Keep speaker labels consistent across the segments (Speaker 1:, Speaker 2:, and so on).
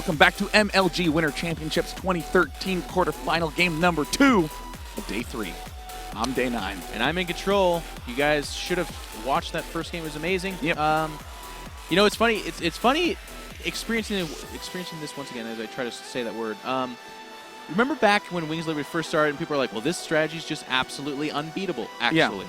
Speaker 1: Welcome back to MLG Winter Championships 2013 quarterfinal game number 2 of day 3. I'm day 9.
Speaker 2: And I'm in control. You guys should have watched that first game. It was amazing.
Speaker 1: Yep.
Speaker 2: You know, it's funny. It's funny experiencing this once again as I try to say that word. Remember back when Wings Liberty first started and people were like, well, this strategy is just absolutely unbeatable, actually.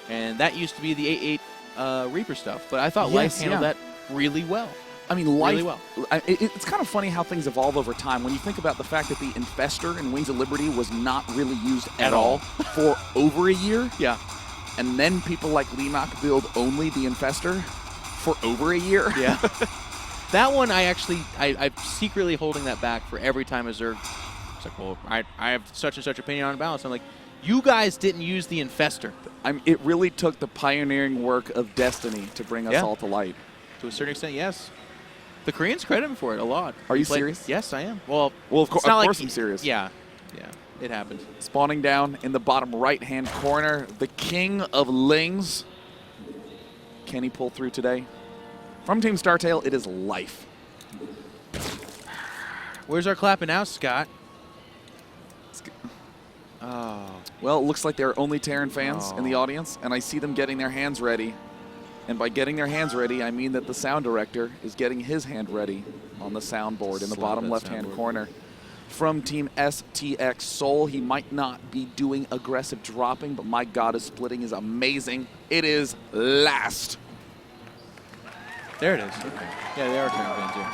Speaker 1: Yeah.
Speaker 2: And that used to be the 8-8 Reaper stuff. But I thought Life handled that really well.
Speaker 1: I mean, Life,
Speaker 2: really well.
Speaker 1: It's kind of funny how things evolve over time. When you think about the fact that the Infestor in Wings of Liberty was not really used at all for over a year.
Speaker 2: Yeah.
Speaker 1: And then people like Leenock build only the Infestor for over a year.
Speaker 2: Yeah. That one, I'm secretly holding that back for every time a Zerg. It's like, well, I have such and such opinion on balance. I'm like, you guys didn't use the Infestor.
Speaker 1: It really took the pioneering work of Destiny to bring us all to light.
Speaker 2: To a certain extent, yes. The Koreans credit him for it a lot.
Speaker 1: Are you serious?
Speaker 2: Yes, I am. Well,
Speaker 1: of course I'm serious.
Speaker 2: Yeah, it happened.
Speaker 1: Spawning down in the bottom right-hand corner, the king of Lings. Can he pull through today? From Team StarTale, it is Life.
Speaker 2: Where's our clapping now, Scott? Oh.
Speaker 1: Well, it looks like there are only Terran fans in the audience, and I see them getting their hands ready. And by getting their hands ready, I mean that the sound director is getting his hand ready on the soundboard in the bottom left-hand corner. From Team STX Soul, he might not be doing aggressive dropping, but my god, his splitting is amazing. It is Last.
Speaker 2: There it is. Okay. Yeah, they are Terran fans here.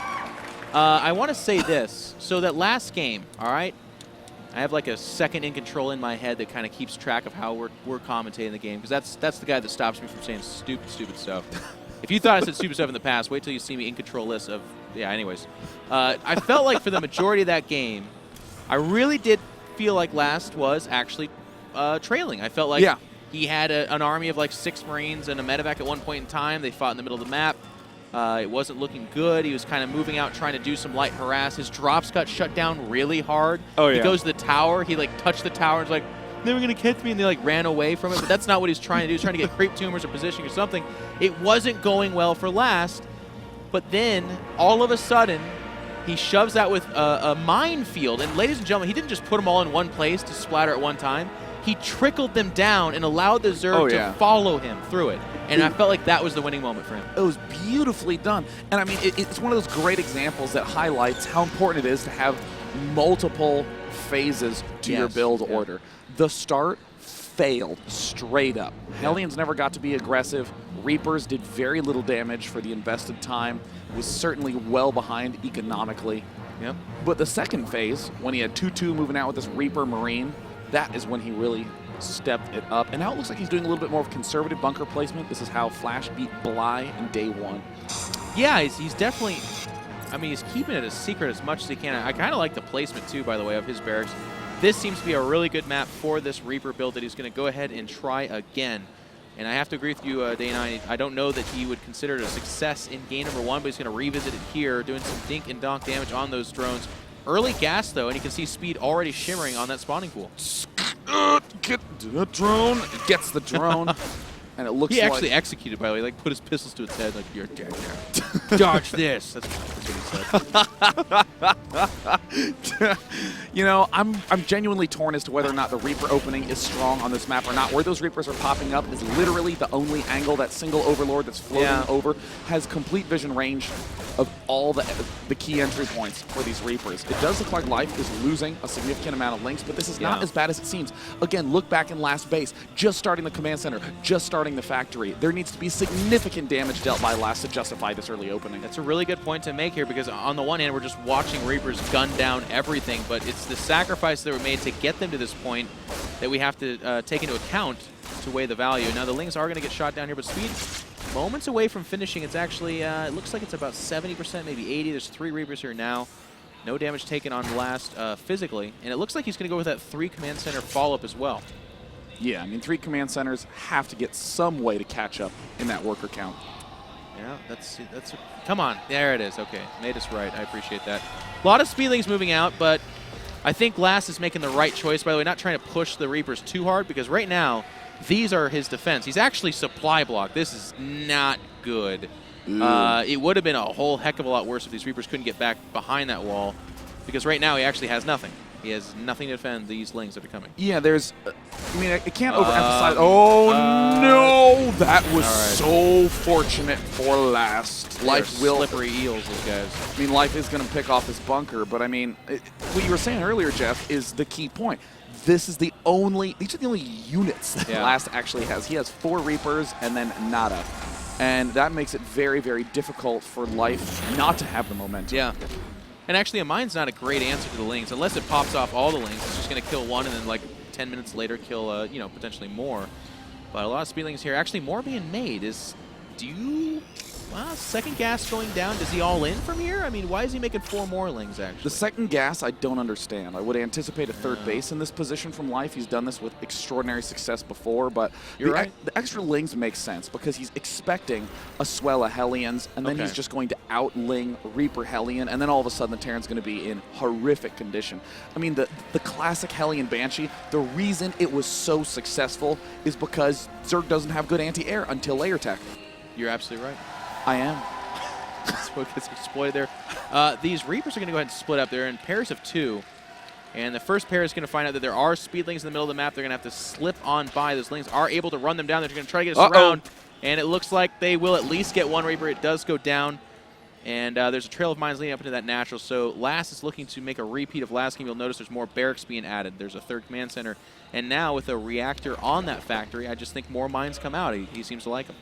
Speaker 2: I want to say this. So that last game, all right, I have like a second in control in my head that kind of keeps track of how we're commentating the game, because that's the guy that stops me from saying stupid stuff. If you thought I said stupid stuff in the past, wait till you see me in control list of, anyways. I felt like for the majority of that game, I really did feel like Last was actually trailing. I felt like he had an army of like 6 Marines and a medevac at one point in time. They fought in the middle of the map. It wasn't looking good. He was kind of moving out, trying to do some light harass. His drops got shut down really hard. He goes to the tower. He like touched the tower. And was like, they were going to catch me, and they like ran away from it. But that's not what he's trying to do. He's trying to get creep tumors or positioning or something. It wasn't going well for Last. But then all of a sudden, he shoves out with a minefield. And ladies and gentlemen, he didn't just put them all in one place to splatter at one time. He trickled them down and allowed the Zerg to follow him through it. And I felt like that was the winning moment for him.
Speaker 1: It was beautifully done. And I mean, it's one of those great examples that highlights how important it is to have multiple phases to your build order. The start failed straight up. Hellions never got to be aggressive. Reapers did very little damage for the invested time. Was certainly well behind economically.
Speaker 2: Yep.
Speaker 1: But the second phase, when he had 2-2 moving out with this Reaper Marine, that is when he really stepped it up. And now it looks like he's doing a little bit more of conservative bunker placement. This is how Flash beat Bly in day 1.
Speaker 2: Yeah, he's definitely, I mean, he's keeping it a secret as much as he can. I kind of like the placement, too, by the way, of his barracks. This seems to be a really good map for this Reaper build that he's going to go ahead and try again. And I have to agree with you, Day 9. I don't know that he would consider it a success in game number 1, but he's going to revisit it here, doing some dink and donk damage on those drones. Early gas, though, and you can see speed already shimmering on that spawning pool.
Speaker 1: Get the drone. It gets the drone. And it looks like...
Speaker 2: He actually executed, by the way. Like, put his pistols to its head, like, you're dead now. Dodge this. That's what he said.
Speaker 1: You know, I'm genuinely torn as to whether or not the Reaper opening is strong on this map or not. Where those Reapers are popping up is literally the only angle. That single Overlord that's floating over has complete vision range of all the key entry points for these Reapers. It does look like Life is losing a significant amount of links, but this is not as bad as it seems. Again, look back in Last base, just starting the command center, just starting the factory. There needs to be significant damage dealt by Last to justify this early opening.
Speaker 2: That's a really good point to make here, because on the one hand, we're just watching Reapers gun down everything, but it's the sacrifices that were made to get them to this point that we have to take into account to weigh the value. Now, the Lings are going to get shot down here, but speed moments away from finishing. It's actually, it looks like it's about 70%, maybe 80. There's 3 Reapers here now. No damage taken on Last physically. And it looks like he's going to go with that 3 command center follow-up as well.
Speaker 1: Yeah, I mean, 3 command centers have to get some way to catch up in that worker count.
Speaker 2: Yeah, that's come on. There it is. Okay, made us right. I appreciate that. A lot of Speedlings moving out, but I think Last is making the right choice, by the way, not trying to push the Reapers too hard, because right now, these are his defense. He's actually supply block. This is not good. It would have been a whole heck of a lot worse if these Reapers couldn't get back behind that wall, because right now he actually has nothing. He has nothing to defend these Lings that are coming.
Speaker 1: Yeah, there's... I mean, I can't overemphasize... Oh, no! That was so fortunate for last. Life will...
Speaker 2: slippery eels, those guys.
Speaker 1: I mean, Life is going to pick off his bunker, but I mean, what you were saying earlier, Jeff, is the key point. These are the only units that Last actually has. He has 4 Reapers and then nada. And that makes it very, very difficult for Life not to have the momentum.
Speaker 2: Yeah. And actually, a mine's not a great answer to the Lings. Unless it pops off all the Lings, it's just going to kill one and then like 10 minutes later kill, you know, potentially more. But a lot of Speedlings here. Actually, more being made is... second gas going down. Does he all in from here? I mean, why is he making 4 more Lings, actually?
Speaker 1: The second gas, I don't understand. I would anticipate a third base in this position from Life. He's done this with extraordinary success before, but the extra Lings makes sense because he's expecting a swell of Hellions, and then he's just going to out-Ling Reaper Hellion, and then all of a sudden the Terran's going to be in horrific condition. I mean, the classic Hellion Banshee, the reason it was so successful is because Zerg doesn't have good anti-air until layer tech.
Speaker 2: You're absolutely right.
Speaker 1: I am.
Speaker 2: That's what gets exploited there. These Reapers are going to go ahead and split up. They're in pairs of 2. And the first pair is going to find out that there are Speedlings in the middle of the map. They're going to have to slip on by. Those Lings are able to run them down. They're going to try to get us around. And it looks like they will at least get 1 Reaper. It does go down. And there's a trail of mines leading up into that natural. So Last is looking to make a repeat of last game. You'll notice there's more barracks being added. There's a 3rd command center. And now with a reactor on that factory, I just think more mines come out. He seems to like them.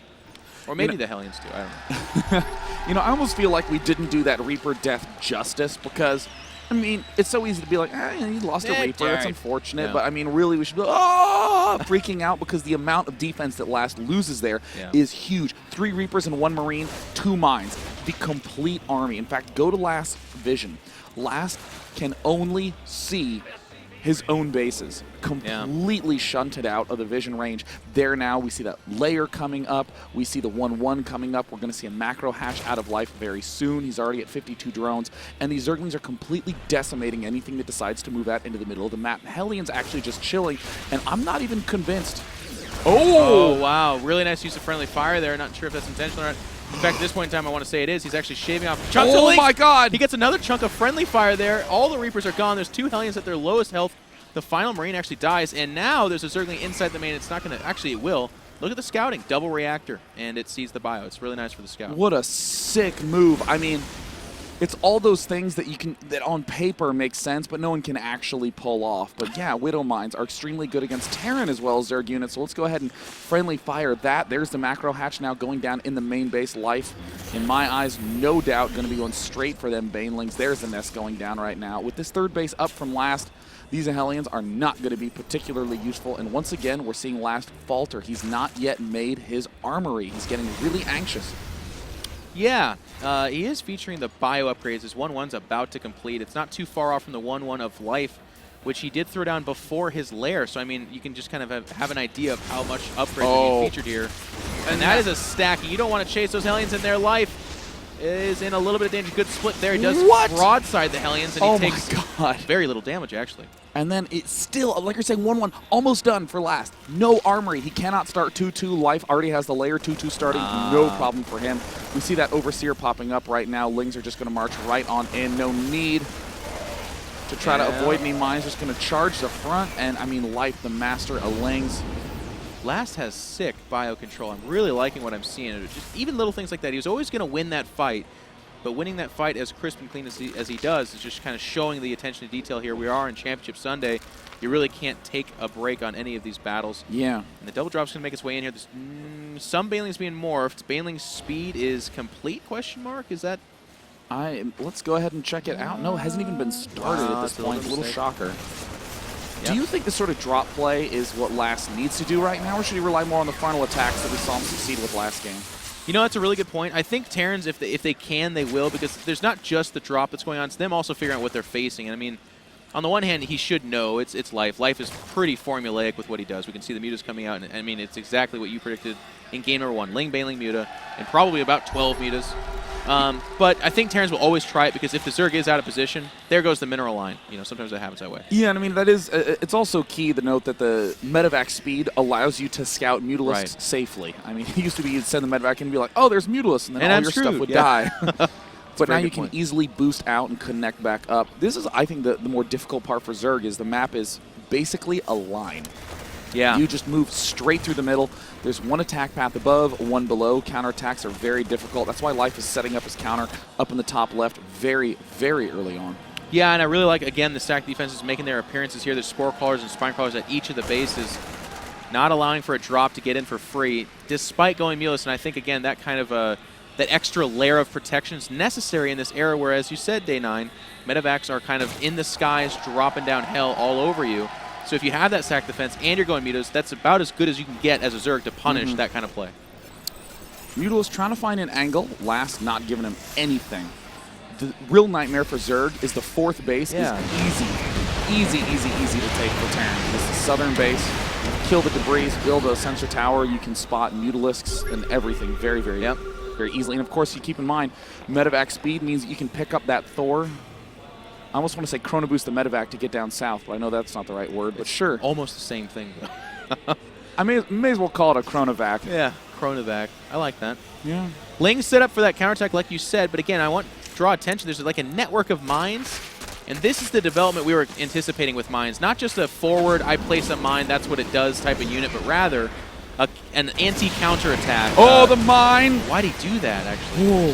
Speaker 2: Or maybe the Hellions do. I don't know.
Speaker 1: You know, I almost feel like we didn't do that Reaper death justice because, I mean, it's so easy to be like, he lost a Reaper. It's unfortunate. Yeah. But, I mean, really, we should be freaking out because the amount of defense that Last loses there is huge. 3 Reapers and 1 Marine, 2 mines. The complete army. In fact, go to Last's vision. Last can only see his own bases, completely shunted out of the vision range. There now, we see that layer coming up. We see the 1-1 coming up. We're going to see a macro hatch out of Life very soon. He's already at 52 drones. And these Zerglings are completely decimating anything that decides to move out into the middle of the map. Hellion's actually just chilling, and I'm not even convinced.
Speaker 2: Oh, wow. Really nice use of friendly fire there. Not sure if that's intentional or not. In fact, at this point in time, I want to say it is. He's actually shaving off chunks of Lings.
Speaker 1: Oh, my God.
Speaker 2: He gets another chunk of friendly fire there. All the Reapers are gone. There's 2 Hellions at their lowest health. The final Marine actually dies, and now there's a Zergling inside the main. It's not going to... Actually, it will. Look at the scouting. Double reactor, and it sees the bio. It's really nice for the scout.
Speaker 1: What a sick move. I mean, it's all those things that that on paper make sense, but no one can actually pull off. But yeah, Widow Mines are extremely good against Terran as well as Zerg units, so let's go ahead and friendly fire that. There's the macro hatch now going down in the main base. Life, in my eyes, no doubt going to be going straight for them Banelings. There's the nest going down right now. With this 3rd base up from Last, these Hellions are not going to be particularly useful, and once again, we're seeing Last falter. He's not yet made his armory. He's getting really anxious.
Speaker 2: Yeah, he is featuring the bio upgrades. His 1-1's about to complete. It's not too far off from the 1-1 of Life, which he did throw down before his lair. So, I mean, you can just kind of have an idea of how much upgrades are being featured here. And that is a stack. You don't want to chase those Hellions in their Life. Is in a little bit of danger. Good split there. He does broadside the Hellions, and he takes very little damage, actually.
Speaker 1: And then it's still, like you're saying, 1-1, almost done for Last. No armory. He cannot start 2-2. Life already has the layer 2-2 starting. No problem for him. We see that Overseer popping up right now. Lings are just going to march right on in. No need to try to avoid any mines. Just going to charge the front. And, I mean, Life, the master of Lings.
Speaker 2: Last has sick bio control. I'm really liking what I'm seeing. Just even little things like that. He was always going to win that fight, but winning that fight as crisp and clean as he does is just kind of showing the attention to detail here. We are in Championship Sunday. You really can't take a break on any of these battles.
Speaker 1: Yeah.
Speaker 2: And the double drop's going to make its way in here. There's some Banelings being morphed. Baneling's speed is complete, question mark? Is that...
Speaker 1: Let's go ahead and check it out. No, it hasn't even been started at this point. A little shocker. Yep. Do you think this sort of drop play is what Last needs to do right now, or should he rely more on the frontal attacks that we saw him succeed with last game?
Speaker 2: You know, that's a really good point. I think Terrans, if they can, they will, because there's not just the drop that's going on. It's them also figuring out what they're facing. And I mean, on the one hand, he should know it's Life. Life is pretty formulaic with what he does. We can see the mutas coming out, and I mean, it's exactly what you predicted in game number 1. Ling, Baneling, muta, and probably about 12 mutas. But I think Terrans will always try it, because if the Zerg is out of position, there goes the mineral line. You know, sometimes that happens that way.
Speaker 1: Yeah, and I mean, that is, it's also key to note that the medevac speed allows you to scout Mutalisks safely. I mean, it used to be you'd send the medevac and be like, oh, there's Mutalisks, and then all your stuff would die. But now you can easily boost out and connect back up. This is, I think, the more difficult part for Zerg is the map is basically a line.
Speaker 2: Yeah.
Speaker 1: You just move straight through the middle. There's one attack path above, one below. Counterattacks are very difficult. That's why Life is setting up his counter up in the top left very, very early on.
Speaker 2: Yeah, and I really like, again, the stack defenses making their appearances here. There's Spore Crawlers and Spine Crawlers at each of the bases, not allowing for a drop to get in for free, despite going Mulus. And I think, again, that kind of that extra layer of protection is necessary in this era where, as you said, Day 9, medevacs are kind of in the skies, dropping down hell all over you. So if you have that stack defense and you're going mutas, that's about as good as you can get as a Zerg to punish that kind of play.
Speaker 1: Mutalist trying to find an angle, last not giving him anything. The real nightmare for Zerg is the 4th base is easy to take for Terran. This is southern base. Kill the debris, build a sensor tower. You can spot Mutalisks and everything very, very easily. And of course, you keep in mind, medevac speed means you can pick up that Thor. I almost want to say chrono boost the medevac to get down south, but I know that's not the right word, but sure.
Speaker 2: Almost the same thing, though.
Speaker 1: I may as well call it a chronovac.
Speaker 2: Yeah, chronovac. I like that.
Speaker 1: Yeah.
Speaker 2: Ling set up for that counterattack like you said, but again, I want to draw attention. There's like a network of mines, and this is the development we were anticipating with mines. Not just a forward, I place a mine, that's what it does type of unit, but rather an anti-counter attack.
Speaker 1: Oh, the mine!
Speaker 2: Why'd he do that, actually?
Speaker 1: Whoa.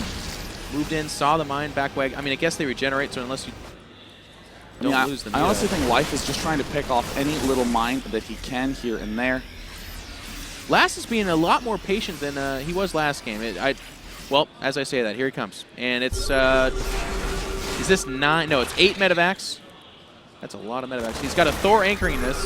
Speaker 2: Moved in, saw the mine, back wag. I mean, I guess they regenerate, so unless you don't lose them.
Speaker 1: I honestly think Life is just trying to pick off any little mine that he can here and there.
Speaker 2: Last is being a lot more patient than he was last game. Well, as I say that, here he comes. And it's, is this 9? No, it's 8 medevacs. That's a lot of medevacs. He's got a Thor anchoring this,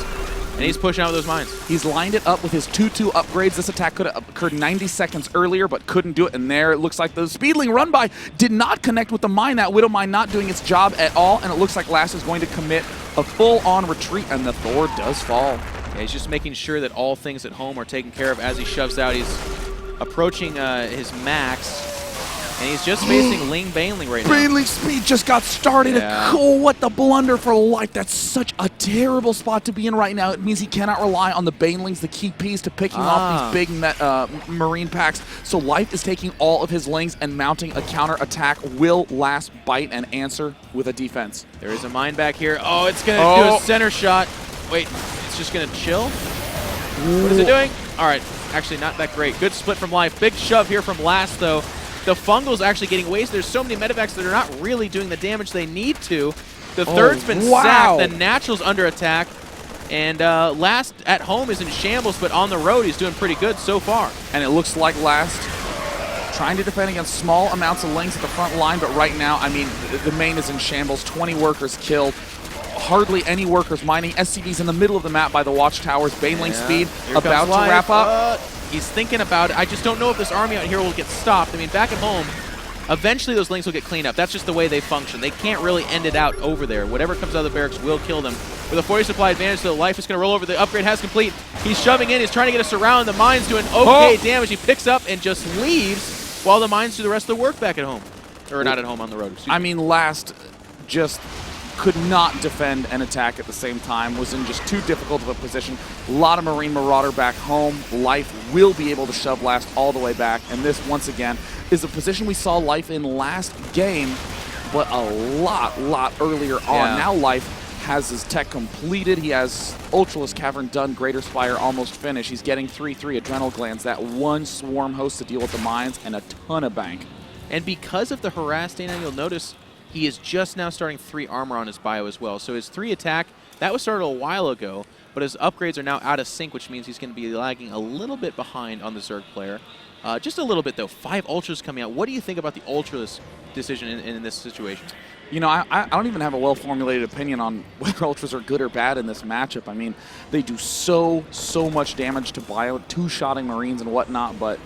Speaker 2: and he's pushing out with those mines.
Speaker 1: He's lined it up with his 2-2 upgrades. This attack could have occurred 90 seconds earlier, but couldn't do it. And there it looks like the Speedling run by did not connect with the mine. That Widow Mine not doing its job at all, and it looks like Last is going to commit a full-on retreat, and the Thor does fall.
Speaker 2: Yeah, he's just making sure that all things at home are taken care of as he shoves out. He's approaching his max, and he's just facing Ling Baneling right now.
Speaker 1: Baneling's speed just got started.
Speaker 2: Yeah.
Speaker 1: Oh, what the blunder for Life. That's such a terrible spot to be in right now. It means he cannot rely on the Banelings, the key piece to picking off these big Marine packs. So Life is taking all of his Lings and mounting a counter attack. Will Last bite and answer with a defense?
Speaker 2: There is a mine back here. Oh, it's going to do a center shot. Wait, it's just going to chill? What is it doing? All right, actually not that great. Good split from Life. Big shove here from Last, though. The Fungal's actually getting wasted. There's so many medevacs that are not really doing the damage they need to. The third's been sacked. The Natural's under attack. And Last at home is in shambles, but on the road he's doing pretty good so far.
Speaker 1: And it looks like Last trying to defend against small amounts of Lings at the front line, but right now, I mean, the main is in shambles. 20 workers killed. Hardly any workers mining. SCV's in the middle of the map by the watchtowers. Baneling speed about to wrap up.
Speaker 2: He's thinking about it. I just don't know if this army out here will get stopped. I mean, back at home, eventually those Lings will get cleaned up. That's just the way they function. They can't really end it out over there. Whatever comes out of the barracks will kill them. With a 40 supply advantage, so Life is going to roll over. The upgrade has complete. He's shoving in. He's trying to get us around. The mine's doing okay damage. He picks up and just leaves while the mines do the rest of the work back at home. Or not at home, on the road.
Speaker 1: I mean, Last just could not defend and attack at the same time, was in just too difficult of a position. A lot of Marine Marauder back home. Life will be able to shove Last all the way back, and this, once again, is a position we saw Life in last game, but a lot earlier on. Now Life has his tech completed. He has Ultralisk Cavern done, Greater Spire almost finished. He's getting 3/3 Adrenal Glands, that one swarm host to deal with the mines, and a ton of bank. And because of the harass, Dana, you'll notice he is just now starting 3 armor on his bio as well. So his 3 attack, that was started a while ago, but his upgrades are now out of sync, which means he's going to be lagging a little bit behind on the Zerg player. Just a little bit, though. 5 Ultras coming out. What do you think about the Ultras decision in this situation? You know, I don't even have a well-formulated opinion on whether Ultras are good or bad in this matchup. I mean, they do so much damage to bio, 2-shotting Marines and whatnot, but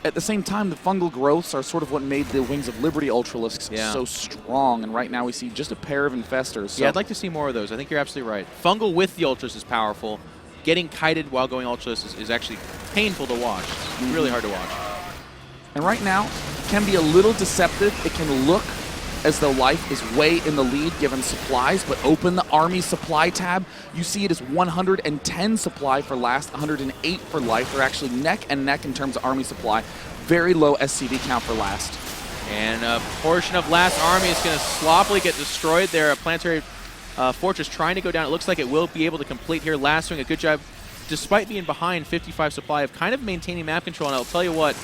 Speaker 1: at the same time, the fungal growths are sort of what made the Wings of Liberty Ultralisks so strong, and right now we see just a pair of Infestors. So
Speaker 2: yeah, I'd like to see more of those. I think you're absolutely right. Fungal with the Ultras is powerful. Getting kited while going Ultras is actually painful to watch. It's really hard to watch.
Speaker 1: And right now, can be a little deceptive. It can look as though Life is way in the lead given supplies, but open the Army supply tab, you see it is 110 supply for Last, 108 for Life. They're actually neck and neck in terms of Army supply. Very low SCV count for Last.
Speaker 2: And a portion of Last Army is going to sloppily get destroyed there. A planetary fortress trying to go down. It looks like it will be able to complete here. Last doing a good job, despite being behind 55 supply, of kind of maintaining map control. And I'll tell you what,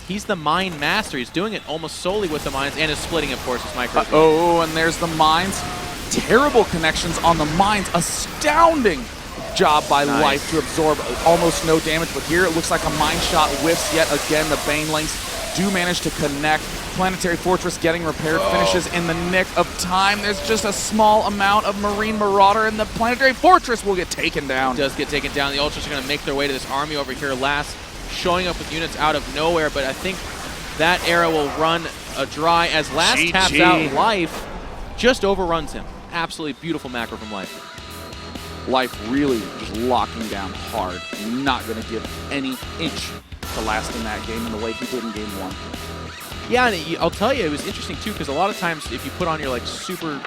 Speaker 2: he's the mine master. He's doing it almost solely with the mines and is splitting, of course, his micro.
Speaker 1: Oh, and there's the mines. Terrible connections on the mines. Astounding job by Life to absorb almost no damage. But here it looks like a mine shot whiffs yet again. The Banelings do manage to connect. Planetary Fortress getting repaired, finishes in the nick of time. There's just a small amount of Marine Marauder, and the Planetary Fortress will get taken down.
Speaker 2: It does get taken down. The Ultras are going to make their way to this army over here. Last showing up with units out of nowhere, but I think that era will run dry as Last taps out. Life just overruns him. Absolutely beautiful macro from Life.
Speaker 1: Life really just locking down hard. Not going to give any inch to Last in that game in the way he did in game 1.
Speaker 2: Yeah, and I'll tell you, it was interesting too, because a lot of times if you put on your like super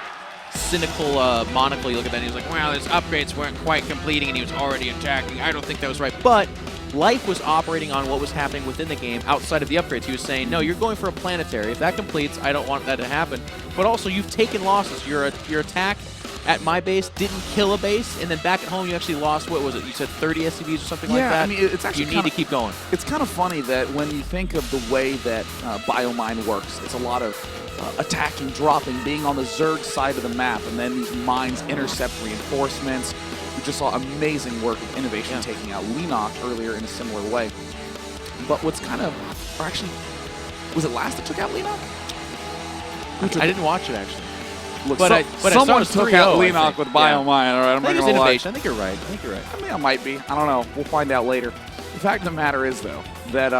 Speaker 2: cynical monocle, you look at that and he's like, wow, his upgrades weren't quite completing and he was already attacking. I don't think that was right. But Life was operating on what was happening within the game outside of the upgrades. He was saying, no, you're going for a planetary. If that completes, I don't want that to happen. But also, you've taken losses. Your attack at my base didn't kill a base, and then back at home you actually lost, what was it, you said 30 SCVs or something like that?
Speaker 1: I mean, it's actually
Speaker 2: you need to keep going.
Speaker 1: It's kind of funny that when you think of the way that Biomine works, it's a lot of attacking, dropping, being on the Zerg side of the map, and then these mines intercept reinforcements. We just saw amazing work of innovation taking out Leenock earlier in a similar way. But what's kind of, or actually, was it Last that took out Leenock?
Speaker 2: I didn't watch it actually.
Speaker 1: Look,
Speaker 2: but
Speaker 1: someone took out Leenock with Biomine. All right, I'm not gonna lie.
Speaker 2: I think you're right.
Speaker 1: I mean, I might be. I don't know. We'll find out later. The fact of the matter is, though, that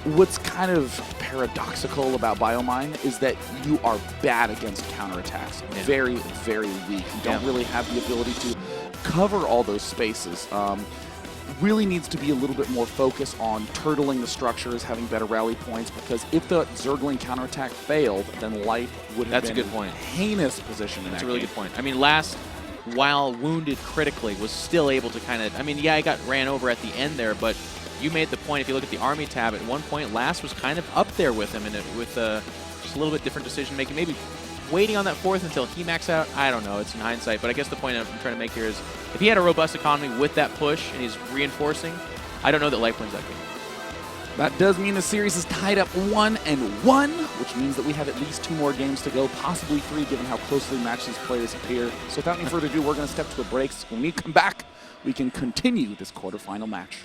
Speaker 1: what's kind of paradoxical about Biomine is that you are bad against counterattacks. Very, very weak. You don't really have the ability to cover all those spaces. Really needs to be a little bit more focused on turtling the structures, having better rally points, because if the Zergling counterattack failed, then Life would have been in a heinous position in that game.
Speaker 2: That's a really good point. I mean, Last, while wounded critically, was still able to kind of, I mean, yeah, he got ran over at the end there, but you made the point, if you look at the Army tab, at one point, Last was kind of up there with him, and with just a little bit different decision-making, maybe waiting on that fourth until he maxed out. I don't know, it's in hindsight, but I guess the point I'm trying to make here is if he had a robust economy with that push and he's reinforcing, I don't know that Life wins that game.
Speaker 1: That does mean the series is tied up 1-1, which means that we have at least 2 more games to go, possibly 3, given how closely matched these players appear. So without any further ado, we're going to step to a break. So when we come back, we can continue this quarterfinal match.